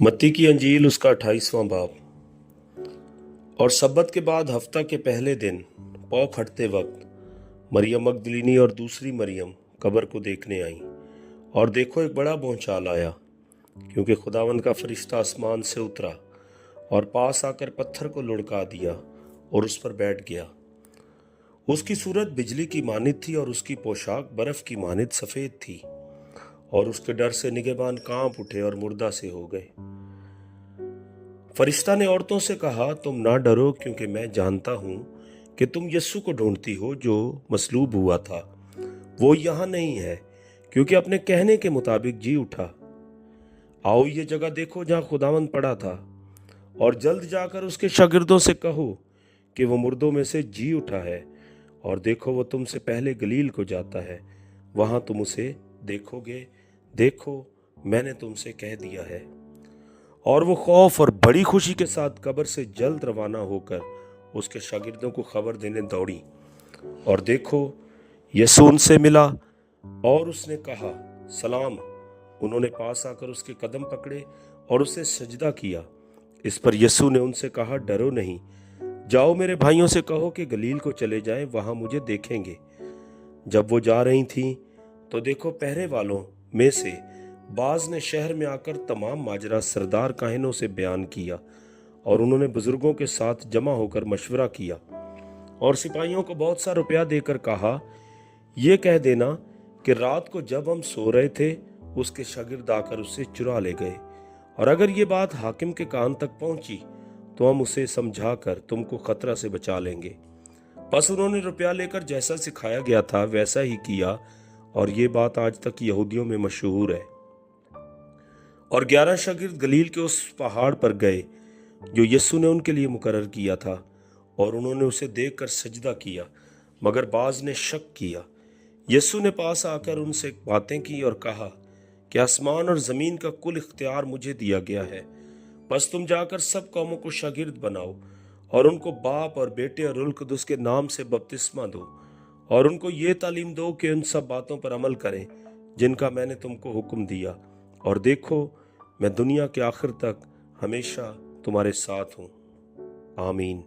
मत्ती की अंजील उसका 28वां बाब। और सब्बत के बाद हफ्ता के पहले दिन पौ फटते वक्त मरियम मगदलीनी और दूसरी मरियम कब्र को देखने आई। और देखो, एक बड़ा भूचाल आया, क्योंकि खुदावंद का फरिश्ता आसमान से उतरा और पास आकर पत्थर को लुढ़का दिया और उस पर बैठ गया। उसकी सूरत बिजली की मानित थी और उसकी पोशाक बर्फ की मानित सफेद थी। और उसके डर से निगहबान कांप उठे और मुर्दा से हो गए। फरिश्ता ने औरतों से कहा, तुम ना डरो, क्योंकि मैं जानता हूं कि तुम यस्सु को ढूंढती हो जो मसलूब हुआ था। वो यहां नहीं है, क्योंकि अपने कहने के मुताबिक जी उठा। आओ ये जगह देखो जहां खुदावंद पड़ा था, और जल्द जाकर उसके शागिर्दों से कहो कि वो मुर्दों में से जी उठा है। और देखो, वो तुमसे पहले गलील को जाता है, वहां तुम उसे देखोगे। देखो, मैंने तुमसे कह दिया है। और वो खौफ और बड़ी खुशी के साथ कब्र से जल्द रवाना होकर उसके शागिर्दों को खबर देने दौड़ी। और देखो, यीशु उनसे मिला और उसने कहा, सलाम। उन्होंने पास आकर उसके कदम पकड़े और उसे सजदा किया। इस पर यीशु ने उनसे कहा, डरो नहीं। जाओ, मेरे भाइयों से कहो कि गलील को चले जाएं, वहां मुझे देखेंगे। जब वो जा रही थीं, तो देखो, पहरे वालों में से बाज ने शहर में आकर तमाम माजरा सरदार काहिनों से बयान किया। और उन्होंने बुजुर्गों के साथ जमा होकर मशवरा किया और सिपाहियों को बहुत सा रुपया देकर कहा, ये कह देना कि रात को जब हम सो रहे थे, उसके शागिर्द आकर उसे चुरा ले गए। और अगर ये बात हाकिम के कान तक पहुंची, तो हम उसे समझाकर तुमको खतरा से बचा लेंगे। बस उन्होंने रुपया लेकर जैसा सिखाया गया था वैसा ही किया। और ये बात आज तक यहूदियों में मशहूर है। और 11 शागिर्द गलील के उस पहाड़ पर गए जो यीशु ने उनके लिए मुकर्रर किया था, और उन्होंने उसे देखकर सजदा किया, मगर बाज ने शक किया। यीशु ने पास आकर उनसे बातें की और कहा कि आसमान और जमीन का कुल इख्तियार मुझे दिया गया है। बस तुम जाकर सब कौमों को शागिर्द बनाओ और उनको बाप और बेटे और रूह कुद्दुस के नाम से बपतिस्मा दो, और उनको ये तालीम दो कि उन सब बातों पर अमल करें जिनका मैंने तुमको हुक्म दिया। और देखो, मैं दुनिया के आखिर तक हमेशा तुम्हारे साथ हूँ। आमीन।